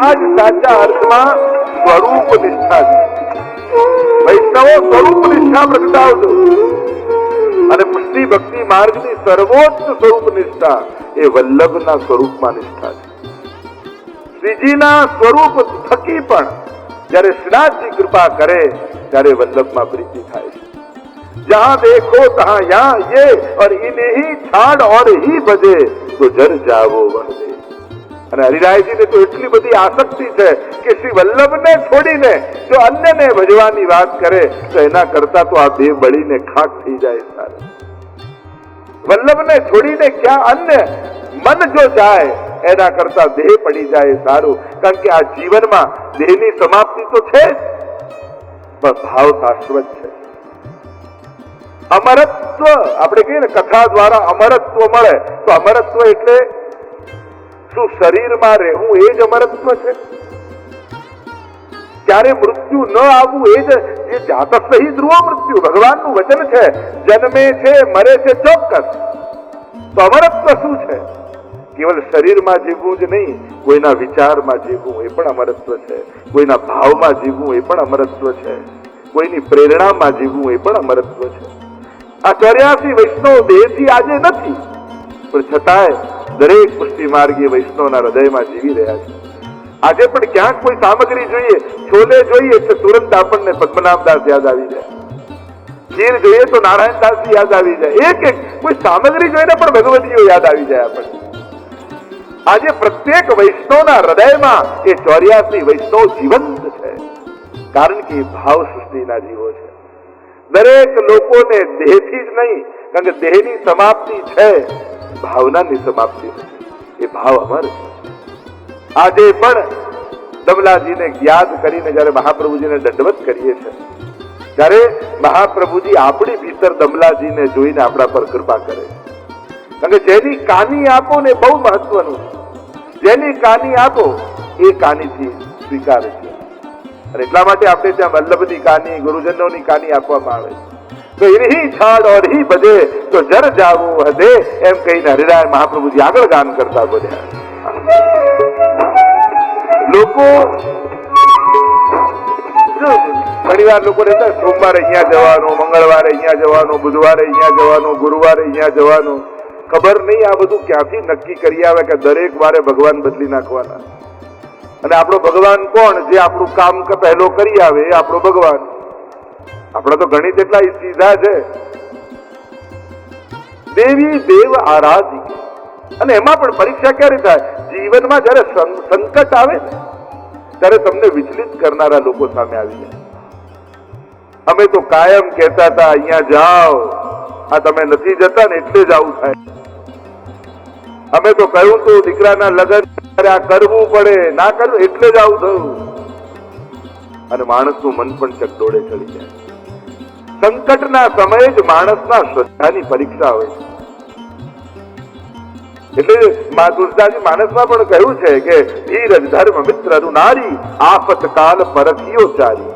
આ જ સાચા અર્થમાં સ્વરૂપ નિષ્ઠા છે. વૈષ્ણવો સ્વરૂપ નિષ્ઠા પ્રગટાવજો. અને પુષ્ટિ ભક્તિ માર્ગની સર્વોચ્ચ સ્વરૂપ નિષ્ઠા એ વલ્લભના સ્વરૂપમાં નિષ્ઠા છે. શ્રીજીના સ્વરૂપ થકી પણ જયારે શ્રીનાથજી કૃપા કરે ત્યારે વલ્લભમાં પ્રીતિ થાય છે. जहां देखो तहां यहाँ ये और इन्हीं छाड़ और ही भजे तो जर जावो वह दे. અને હરિરાયજીને તો એટલી બધી આસક્તિ છે કે શ્રી વલ્લભને છોડીને જો અન્યને ભજવાની વાત કરે તો એના કરતા તો આ દેહ બળીને ખાક થઈ જાય સારું. વલ્લભને છોડીને ક્યાં અન્ય મન જો જાય એના કરતા દેહ પડી જાય સારું. કારણ કે આ જીવનમાં દેહની સમાપ્તિ તો છે જ, પણ ભાવ શાશ્વત છે. અમરત્વ આપણે કહીએ ને કથા દ્વારા અમરત્વ મળે તો અમરત્વ એટલે શું? શરીરમાં રહેવું એ જ અમરત્વ છે. ત્યારે મૃત્યુ ન આવવું એ જ જે જાતસ્સહિ ધ્રુવ મૃત્યુ ભગવાનનું વચન છે. જન્મે છે મરે છે ચોક્કસ. તો અમરત્વ શું છે? કેવલ શરીરમાં જીવવું જ નહીં, કોઈના વિચારમાં જીવવું એ પણ અમરત્વ છે. કોઈના ભાવમાં જીવવું એ પણ અમરત્વ છે. કોઈની પ્રેરણામાં જીવવું એ પણ અમરત્વ છે. આ 84 વૈષ્ણવ દેહથી આજે નથી, પણ છતાંય દરેક પુષ્ટિ માર્ગી વૈષ્ણવના હૃદયમાં જીવી રહ્યા છે. આજે પણ ક્યાંક કોઈ સામગ્રી જોઈએ, છોલે જોઈએ તો તુરંત આપણને પદ્મનાભદાસ યાદ આવી જાય. ખીર જોઈએ તો નારાયણદાસજી યાદ આવી જાય. એક કોઈ સામગ્રી જોઈને પણ ભગવતીઓ યાદ આવી જાય આપણને. આજે પ્રત્યેક વૈષ્ણવના હૃદયમાં એ 84 વૈષ્ણવ જીવંત છે, કારણ કે ભાવ સૃષ્ટિના જીવો છે. દરેક લોકોને દેહથી જ નહીં, કારણ કે દેહની સમાપ્તિ છે, ભાવનાની સમાપ્તિ નથી. એ ભાવ અમર છે. આજે પણ દમલાજીને યાદ કરીને જયારે મહાપ્રભુજીને દંડવત કરીએ છીએ, ત્યારે મહાપ્રભુજી આપણી ભીતર દમલાજીને જોઈને આપણા પર કૃપા કરે. કારણ કે જેની કાની આપો ને બહુ મહત્વનું છે. જેની કાની આપો એ કાનીથી સ્વીકારે છે. અને એટલા માટે આપણે ત્યાં વલ્લભની કાની, ગુરુજનોની કાની આપવામાં આવે છે. તો ઇન્હી છાડ ઓર હી ભજે તો જર જાવો હદે, એમ કહીને હરિરાય મહાપ્રભુજી આગળ ગાન કરતા બોલ્યા. લોકો ઘણી વાર લોકો રહેતા સોમવારે અહીંયા જવાનું, મંગળવારે અહીંયા જવાનું, બુધવારે અહીંયા જવાનું, ગુરુવારે અહીંયા જવાનું. ખબર નહીં આ બધું ક્યાંથી નક્કી કરી આવે કે દરેક વારે ભગવાન બદલી નાખવાના. અને આપણો ભગવાન કોણ? જે આપણું કામ પહેલો કરી આવે એ આપણો ભગવાન. આપણે તો ગણિત એટલા સીધા છે. દેવી દેવ આરાધી. અને એમાં પણ પરીક્ષા ક્યારે થાય? જીવનમાં જયારે સંકટ આવે ને ત્યારે તમને વિચલિત કરનારા લોકો સામે આવી જાય. અમે તો કાયમ કહેતા હતા અહીંયા જાઓ, આ તમે નથી જતા ને એટલે જ આવું થાય. અમે તો કહ્યું તું દીકરાના લગ્ન આ કરવું પડે, ના કરવું એટલે જ આવું થયું. અને માણસનું મન પણ ચકડોળે ચડી જાય. સંકટના સમયે જ માણસના શ્રદ્ધાની પરીક્ષા હોય છે. એટલે તુલસીદાસજી માનસમાં પણ કહ્યું છે કે ધીરજ ધર્મ મિત્ર અરુનારી આફત કાલ પરખિયો ચારી.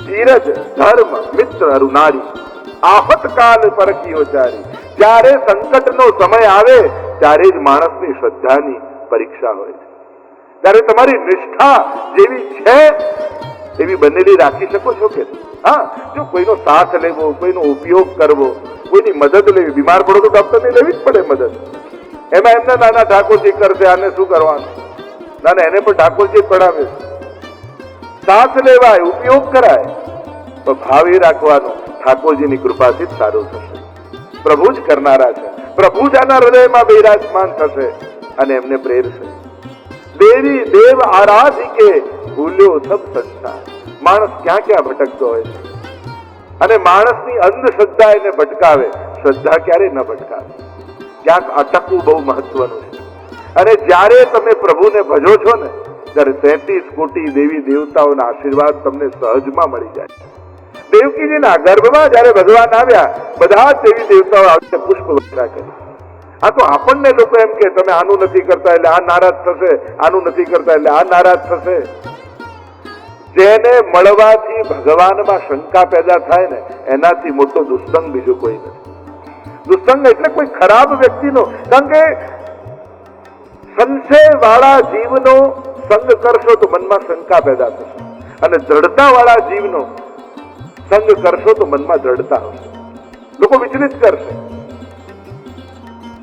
ધીરજ ધર્મ મિત્ર અરુનારી આફત કાલ પરખિયો ચારી. જ્યારે સંકટનો સમય આવે ત્યારે જ માણસની શ્રદ્ધાની પરીક્ષા હોય છે. ત્યારે તમારી નિષ્ઠા જેવી છે એવી બનેલી રાખી શકો છો કે? હા, જો કોઈનો સાથ લેવો, કોઈનો ઉપયોગ કરવો, કોઈની મદદ લેવી. બીમાર પડો તો ડોક્ટરને લેવી જ પડે મદદ. એમાં એમને નાના ઠાકોરજી કરશે, આને શું કરવાનું? ના, એને પણ ઠાકોરજી પડાવે. સાથ લેવાય, ઉપયોગ કરાય, તો ભાવ એ રાખવાનો ઠાકોરજીની કૃપાથી જ સારું થશે. પ્રભુ જ કરનારા છે. પ્રભુ જ આના હૃદયમાં બિરાજમાન થશે અને એમને પ્રેરશે. દેવી દેવ આરાધિકે ભૂલ્યો સબ સંસાર. માણસ ક્યાં ક્યાં ભટકતો હોય છે, અને માણસની અંધશ્રદ્ધા એને ભટકાવે. શ્રદ્ધા ક્યારે ન ભટકાવે. ક્યાંક અટકવું બહુ મહત્વનું છે. અને જ્યારે તમે પ્રભુને ભજો છો ને ત્યારે 33 કોટી દેવી દેવતાઓના આશીર્વાદ તમને સહજમાં મળી જાય. દેવકીજીના ગર્ભમાં જ્યારે ભગવાન આવ્યા, બધા જ દેવી દેવતાઓ આવીને પુષ્પ વર્ષા કરી. આ તો આપણને લોકો એમ કે તમે આનું નથી કરતા એટલે આ નારાજ થશે, આનું નથી કરતા એટલે આ નારાજ થશે. જેને મળવાથી ભગવાનમાં શંકા પેદા થાય ને એનાથી મોટો દુસ્સંગ બીજું કોઈ નથી. દુસ્સંગ એટલે કોઈ ખરાબ વ્યક્તિનો. કારણ કે સંશય વાળા જીવનો સંગ કરશો તો મનમાં શંકા પેદા થશે, અને દ્રઢતા વાળા જીવનો સંગ કરશો તો મનમાં દ્રઢતા હશે. લોકો વિચલિત કરશે.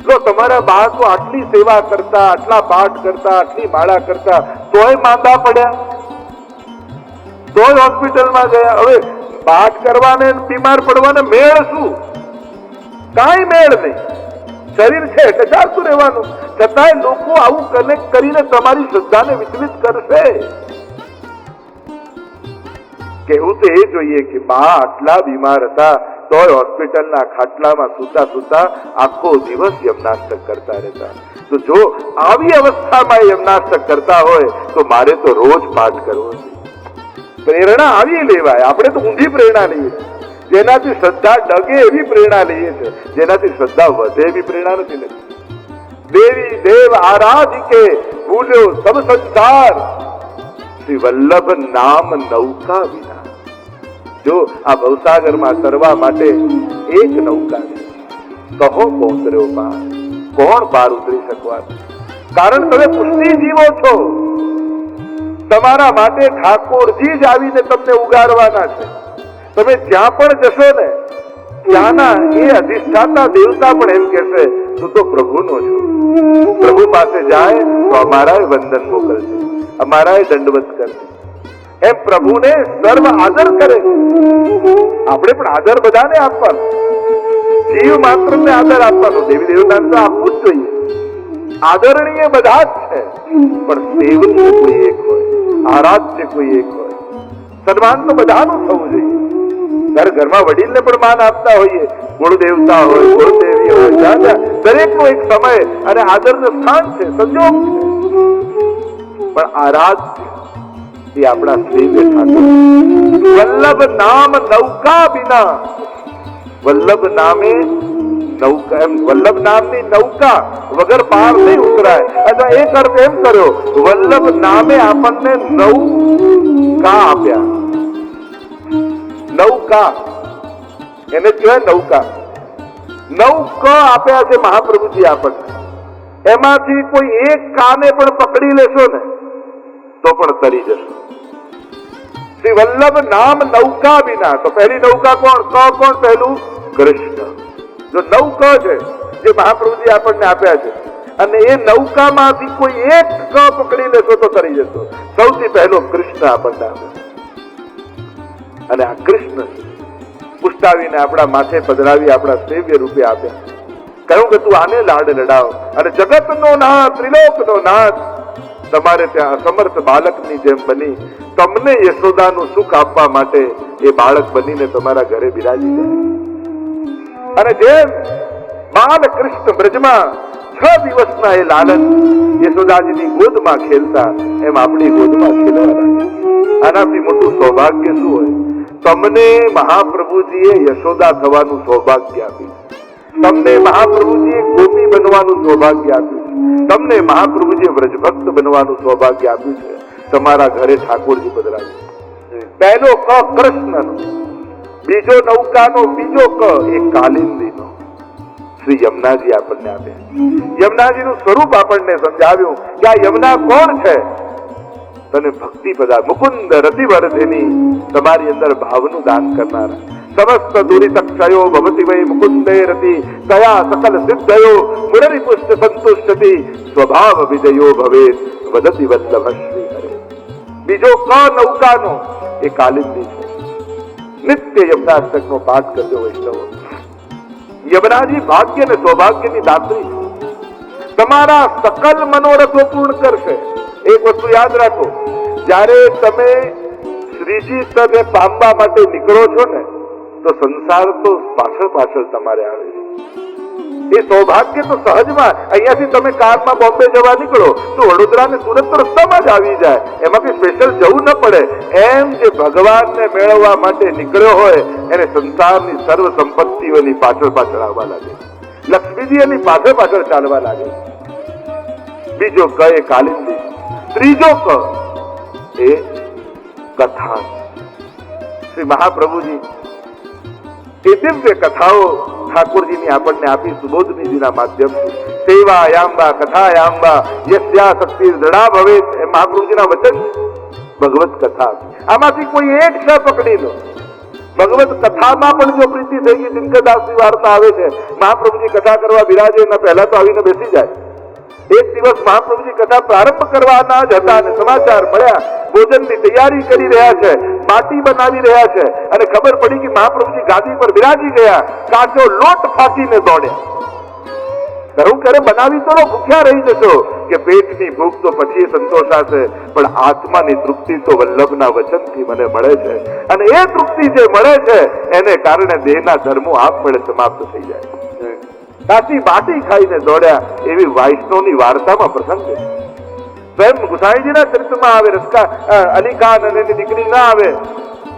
જો તમારા બાળકો આટલી સેવા કરતા, આટલા પાઠ કરતા, આટલી માળા કરતા, તોય માંદા પડ્યા, તોય હોસ્પિટલમાં ગયા. હવે પાઠ કરવાને બીમાર પડવાને મેળ શું? કાંઈ મેળ નહીં. શરીર છે એટલે ચાલતું રહેવાનું. છતાંય લોકો આવું કનેક્ટ કરીને તમારી શ્રદ્ધાને વિચલિત કરશે. કહેવું તો એ જોઈએ કે બા આટલા બીમાર હતા તોય હોસ્પિટલના ખાટલામાં સૂતા સૂતા આખો દિવસ યમનાષ્ટક કરતા રહેતા. તો જો આવી અવસ્થામાં યમનાષ્ટક કરતા હોય તો મારે તો રોજ પાઠ કરવો છે. પ્રેરણા આવી લેવાય. આપણે તો ઊંધી પ્રેરણા લઈએ છીએ. જેનાથી શ્રદ્ધા ડગે એવી પ્રેરણા લઈએ છીએ, જેનાથી શ્રદ્ધા વધે એવી પ્રેરણા નથી લેતી. દેવી દેવ આરાધિકે ભૂલ્યો સબ સંસાર, શ્રી વલ્લભ નામ નૌકા વિના. જો આ ભવસાગરમાં તરવા માટે એક નૌકા છે. કહો પહોંચર્યો પાર, કોણ પાર ઉતરી શકવાનું? કારણ તમે પુષ્ટિ જીવો છો. તમારા માટે ઠાકોરજી જ આવીને તમને ઉગારવાના છે. તમે જ્યાં પણ જશો ને ત્યાંના એ અધિષ્ઠાતા દેવતા પણ એમ કહેશે તું તો પ્રભુનો છો. પ્રભુ પાસે જાય તો અમારાય વંદન મોકલશે, અમારાય દંડવત કરશે. એમ પ્રભુને સર્વ આદર કરે. આપણે પણ આદર બધાને આપવાનો, જીવ માત્ર ને આદર આપવાનો. દેવી દેવતાને તો આપવું જ જોઈએ. આદરણીય બધા જ છે, પણ સેવનીય કોઈ એક હોય, આરાધ્ય કોઈ એક હોય. સન્માન તો બધાનું થવું જોઈએ. ઘરમાં વડીલને પણ માન આપતા હોઈએ, ગુણદેવતા હોય, ગુણદેવી હોય, દરેકનો એક સમય અને આદરનું સ્થાન છે, સંજોગ છે. પણ આરાધ્ય એ આપણા સેવ્ય ઠાકોર. વલ્લભ નામ નૌકા વિના, વલ્લભ નામે નૌકા, એમ વલ્લભ નામની નૌકા વગર પાર નહીં ઉતરાય. અથવા એક અર્થ એમ કર્યો, વલ્લભ નામે આપણને નૌકા આપ્યા. નૌકા એને કહેવાય નૌકા. નૌક આપ્યા છે મહાપ્રભુજી આપણને. એમાંથી કોઈ એક કાને પણ પકડી લેશો ને તો પણ તરી જશો. શ્રી વલ્લભ નામ નૌકા વિના. તો પહેલી નૌકા કોણ? કોણ પહેલું? કૃષ્ણ. જો નૌક છે જે મહાપ્રભુજી આપણને આપ્યા છે, અને એ નૌકામાંથી કોઈ એક ક પકડી લેશો તો તરી જશો. સૌથી પહેલો કૃષ્ણ આપણને આપ્યો. અને આ કૃષ્ણ પુષ્ટાવીને આપણા માથે પધરાવી આપણા સેવ્ય રૂપે આપ્યા. કહ્યું કે તું આને લાડ લડાવ, અને જગતનો નાથ, ત્રિલોકનો નાથ તમારે ત્યાં અસમર્થ બાળકની જેમ બની તમને યશોદાનું સુખ આપવા માટે એ બાળક બનીને તમારા ઘરે બિરાજી જાય. અને જેમ બાલકૃષ્ણ બ્રજમાં 6 દિવસના એ લાલન યશોદાજીની ગોદમાં ખેલતા, એમ આપણી ગોદમાં ખેલવા લાગે. આનાથી મોટું સૌભાગ્ય શું હોય? તમને મહાપ્રભુજીએ યશોદા થવાનું સૌભાગ્ય આપ્યું. તમને મહાપ્રભુજીએ ગોપી બનવાનું સૌભાગ્ય આપ્યું. તમને મહાપ્રભુજીએ વ્રજભક્ત બનવાનું સૌભાગ્ય આપ્યું છે. તમારા ઘરે ઠાકોરજી પધરાવ્યું. પહેલો ક કૃષ્ણનો, બીજો નૌકાનો, બીજો ક એ કાલિંદીનો. શ્રી યમુનાજી આપણને આપે. યમુનાજીનું સ્વરૂપ આપણને સમજાવ્યું કે આ યમુના કોણ છે? તને ભક્તિ પદા મુકુંદ રતિવર્ધિની, તમારી અંદર ભાવનું દાન કરનારા. સમસ્ત દુરિતક્ષયો ભવતિ વૈ મુકુંદે રતિ, તયા સકલ સિદ્ધયો મુરરી પુષ્ટ સંતુષ્ટતિ, સ્વભાવ વિજયો ભવેત વદતિ વલ્લભ શ્રી હરે. બીજો ક નૌકાનો એ કાલિંદી છે. નિત્ય યમુનાષ્ટકનો પાઠ કરજો વૈષ્ણવો. યમુનાજી ભાગ્ય અને સૌભાગ્યની દાત્રી છે. તમારા સકલ મનોરથો પૂર્ણ કરશે. એક વસ્તુ યાદ રાખો, જ્યારે તમે શ્રીજી તને પામવા માટે નીકળો છો ને તો સંસાર તો પાછળ તમારે આવે છે. એ સૌભાગ્ય તો સહજમાં, અહીંયાથી તમે કારમાં બોમ્બે જવા નીકળો તો વડોદરા ને સુરત તો રસ્તામાં જ આવી જાય. એમાં કઈ સ્પેશિયલ જવું ન પડે. એમ જે ભગવાનને મેળવવા માટે નીકળ્યો હોય એને સંસારની સર્વ સંપત્તિઓની પાછળ આવવા લાગે. લક્ષ્મીજી એની પાછળ ચાલવા લાગે. બીજો ક એ કાલિંદી. ત્રીજો ક એ કથા. શ્રી મહાપ્રભુજી એ દિવ્ય કથાઓ ઠાકોરજીની આપણને આપી સુબોધ નિધિના માધ્યમથી સેવાયાંબા કથાયાંબા યસ્યા શક્તિ દૃઢા ભવેત એ મહાપ્રભુજીના વચન ભગવત કથા. આમાંથી કોઈ એક ક્ષ પકડી લો. ભગવત કથામાં પણ જો પ્રીતિ થઈ ગઈ, દિનકરદાસની વાર્તા આવે છે, મહાપ્રભુજી કથા કરવા બિરાજે એના પહેલા તો આવીને બેસી જાય. એક દિવસ મહાપ્રભુજી કથા પ્રારંભ કરવાના જ હતા અને સમાચાર મળ્યા, ભોજનની તૈયારી કરી રહ્યા છે, પાટી બનાવી રહ્યા છે અને ખબર પડી કે મહાપ્રભુજી ગાદી પર બિરાજી ગયા. કાચો લોટ ફાટીને દોડ્યા. કહું કરે બનાવી તો ભૂખ્યા રહી જશો કે પેટની ભૂખ તો પછી સંતોષાશે, પણ આત્માની તૃપ્તિ તો વલ્લભના વચનથી મને મળે છે અને એ તૃપ્તિ જે મળે છે એને કારણે દેહના ધર્મો આપમેળે સમાપ્ત થઈ જાય. કાચી બાટી ખાઈને દોડ્યા એવી વૈષ્ણવની વાર્તામાં પ્રસંગ છે. સ્વયં ગુસાઈજીના ચરિત્રમાં આવે, રસકા અલી ખાન અને એની દીકરી ના આવે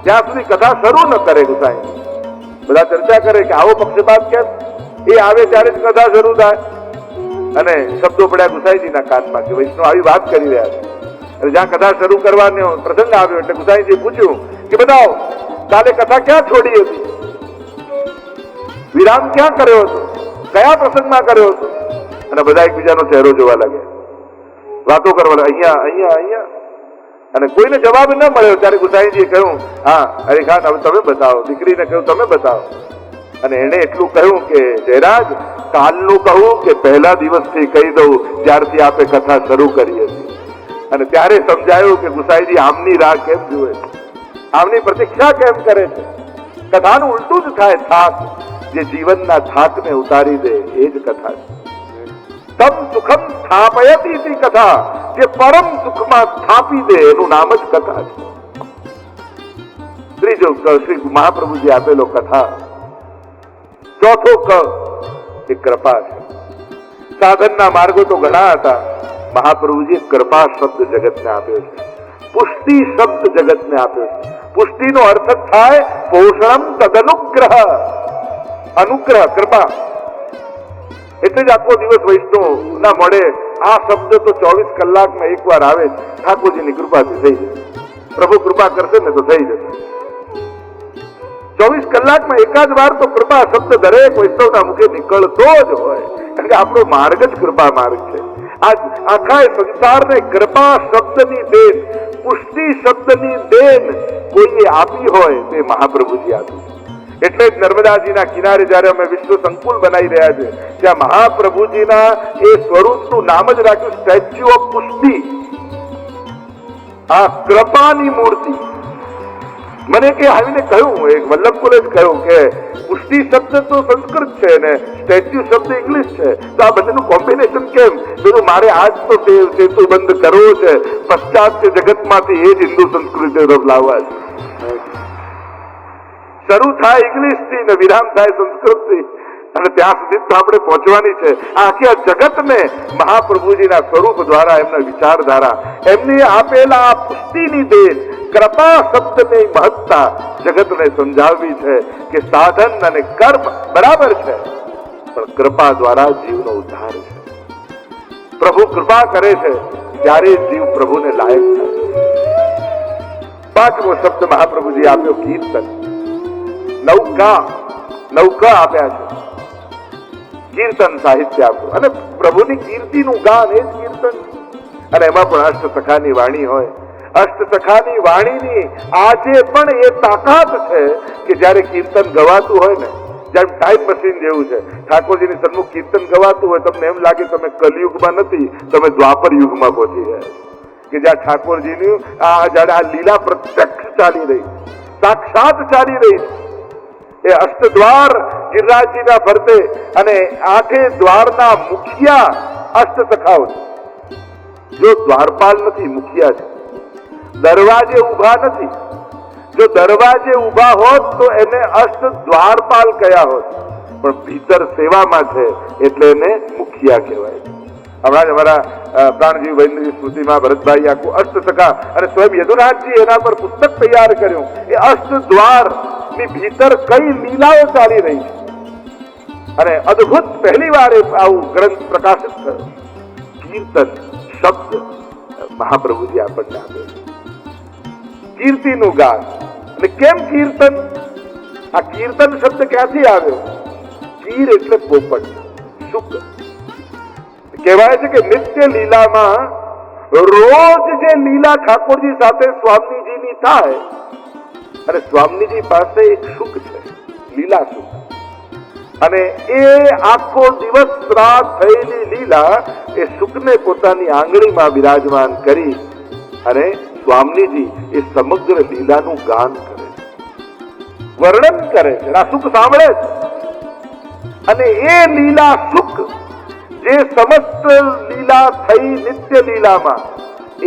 ત્યાં સુધી કથા શરૂ ન કરે ગુસાઈ. બધા ચર્ચા કરે કે આવો પક્ષપાત કેમ? એ આવે ત્યારે જ કથા શરૂ થાય અને શબ્દો પડ્યા ગુસાઈજીના કાનમાં કે વૈષ્ણવ આવી વાત કરી રહ્યા છે. અને જ્યાં કથા શરૂ કરવાનો પ્રસંગ આવ્યો એટલે ગુસાઈજીએ પૂછ્યું કે બતાવો કાલે કથા ક્યાં છોડી હતી, વિરામ ક્યાં કર્યો હતો, કયા પ્રસંગમાં કર્યો હતો? અને બધા એકબીજાનો ચહેરો જોવા લાગ્યા, વાતો કરવા લાગ્યા, અહીંયા અહીંયા અહીંયા. અને કોઈને જવાબ ન મળ્યો ત્યારે ગુસાઈજીએ કહ્યું, હા અરે ખાન હવે તમે બતાવો. દીકરીને કહ્યું તમે બતાવો. અને એને એટલું કહ્યું કે જયરાજ કાલનું કહું કે પહેલા દિવસથી કહી દઉં જ્યારથી આપે કથા શરૂ કરી હતી. અને ત્યારે સમજાયું કે ગુસાઈજી આમની રાહ કેમ જુએ છે, આમની પ્રતીક્ષા કેમ કરે છે. કથાનું ઉલટું જ થાય. થાક જે જીવનના થાકને ઉતારી દે એ જ કથા છે. તમ સુખમ સ્થાપયતી હતી કથા, જે પરમ સુખમાં સ્થાપી દે એનું નામ જ કથા છે. ત્રીજો શ્રી મહાપ્રભુજી આપેલો કથા. ચોથો ક એ કૃપા છે. સાધનના માર્ગો તો ઘણા હતા, મહાપ્રભુજી કૃપા શબ્દ જગતને આપ્યો છે, પુષ્ટિ શબ્દ જગતને આપ્યો છે. પુષ્ટિનો અર્થ થાય પોષણમ તદનુગ્રહ, અનુગ્રહ કૃપા. એટલે જ આખો દિવસ વૈષ્ણવ ના મળે આ શબ્દ તો 24 કલાકમાં એકવાર આવે. ઠાકોરજીની કૃપાથી થઈ જશે, પ્રભુ કૃપા કરશે ને તો થઈ જશે. 24 કલાકમાં એકાદ વાર તો કૃપા શબ્દ દરેક વૈષ્ણવના મુખે નીકળતો જ હોય, કારણ કે આપણો માર્ગ જ કૃપા માર્ગ છે. આજ આખા સંસારને કૃપા શબ્દની દેન, પુષ્ટિ શબ્દની દેન કોઈએ આપી હોય તે મહાપ્રભુજી આપી. એટલે જ નર્મદાજીના કિનારે જયારે અમે વિશ્વ સંકુલ બનાવી રહ્યા છે ત્યાં મહાપ્રભુજીના એ સ્વરૂપનું નામ જ રાખ્યું સ્ટેચ્યુ ઓફ પુષ્ટિ, આ કૃપાની મૂર્તિ. મને કે આવીને કહ્યું, એક વલ્લભ કોલેજ કહ્યું કે પુષ્ટિ શબ્દ તો સંસ્કૃત છે ને સ્ટેચ્યુ શબ્દ ઇંગ્લિશ છે, તો આ બંનેનું કોમ્બિનેશન કેમ? બીજું મારે આજ તો સેતુ બંધ કરવો છે, પશ્ચાત્ય જગતમાંથી એ જ હિન્દુ સંસ્કૃતિ તરફ લાવવા છે. શરૂ થાય ઇંગ્લિશ થી ને વિરામ થાય સંસ્કૃત થી, અને ત્યાં સુધી તો આપણે પહોંચવાની છે. આખી આ જગતને મહાપ્રભુજીના સ્વરૂપ દ્વારા, એમના વિચારધારા, એમની આપેલા આ પુષ્ટિની દેન, કૃપા શબ્દની મહત્તા જગતને સમજાવવી છે કે સાધન અને કર્મ બરાબર છે, પણ કૃપા દ્વારા જીવનો ઉદ્ધાર છે. પ્રભુ કૃપા કરે છે ત્યારે જીવ પ્રભુને લાયક થાય. પાંચમો શબ્દ મહાપ્રભુજી આપ્યો કીર્તન. નૌકા આપ્યા છે, કીર્તન સાહિત્ય આપ્યું. અને પ્રભુની કીર્તિનું ગાન એ જ કીર્તન. અને એમાં પણ અષ્ટસખાની વાણી હોય. અષ્ટસખાની વાણીની આજે પણ એ તાકાત છે કે જયારે કીર્તન ગવાતું હોય ને, જેમ ટાઈમ મશીન જેવું છે, ઠાકોરજીની સન્મુખ કીર્તન ગવાતું હોય, તમને એમ લાગે તમે કલયુગમાં નથી, તમે દ્વાપર યુગમાં પહોંચી ગયા કે જ્યાં ઠાકોરજીની જયારે આ લીલા પ્રત્યક્ષ ચાલી રહી, સાક્ષાત ચાલી રહી. એ અષ્ટદ્વાર ગિરિરાજજીના ફરતે અને 8 દ્વારના મુખિયા અષ્ટસખાઓ છે. જો દ્વારપાલ નથી, મુખિયા છે. દરવાજે ઉભા નથી, જો દરવાજે ઉભા હોત તો એને અષ્ટ દ્વારપાલ કયા હોત, પણ ભીતર સેવામાં છે એટલે એને મુખિયા કહેવાય. હમણાં જ અમારા પ્રાણજીવ વૈદ્યની સ્મૃતિમાં ભરતભાઈ આખું અષ્ટસખા અને સ્વયં યદુનાથજી એના પર પુસ્તક તૈયાર કર્યું. એ અષ્ટ દ્વાર ની ભીતર કઈ લીલાઓ ચાલી રહી છે, અને અદભુત પહેલી વાર આવું ગ્રંથ પ્રકાશિત થયો. કીર્તન શબ્દ મહાપ્રભુજી આપણને આપે છે, કીર્તિનું ગાન. અને કેમ કીર્તન? આ કીર્તન શબ્દ ક્યાંથી આવ્યો? કીર એટલે પોપટ, શુક. કહેવાય છે કે નિત્ય લીલામાં રોજ જે લીલા ઠાકોરજી સાથે સ્વામીજીની થાય, અને સ્વામીજી પાસે એક શુક છે, લીલા શુક, અને એ આખો દિવસ રાત થયેલી લીલા એ શુકને પોતાની આંગળીમાં બિરાજમાન કરી અને સ્વામીજી એ સમગ્ર લીલાનું ગાન કરે છે, વર્ણન કરે છે, આ સુખ સાંભળે છે. અને એ લીલા સુખ જે સમસ્ત લીલા થઈ નિત્ય લીલામાં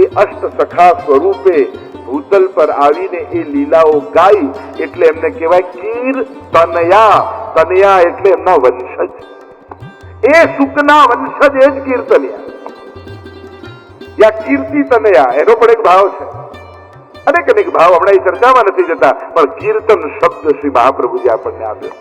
એ અષ્ટ સખા સ્વરૂપે ભૂતલ પર આવીને એ લીલાઓ ગાઈ, એટલે એમને કહેવાય કીર તનયા. તનયા એટલે એમના વંશજ, એ સુખના વંશજ એ જ કીર્તનિયા યા કીર્તિ તનયા, એનો પણ એક ભાવ છે. અનેક ભાવ હમણાં એ ચર્ચામાં નથી જતા, પણ કીર્તન શબ્દ શ્રી મહાપ્રભુજી આપણને આપ્યો.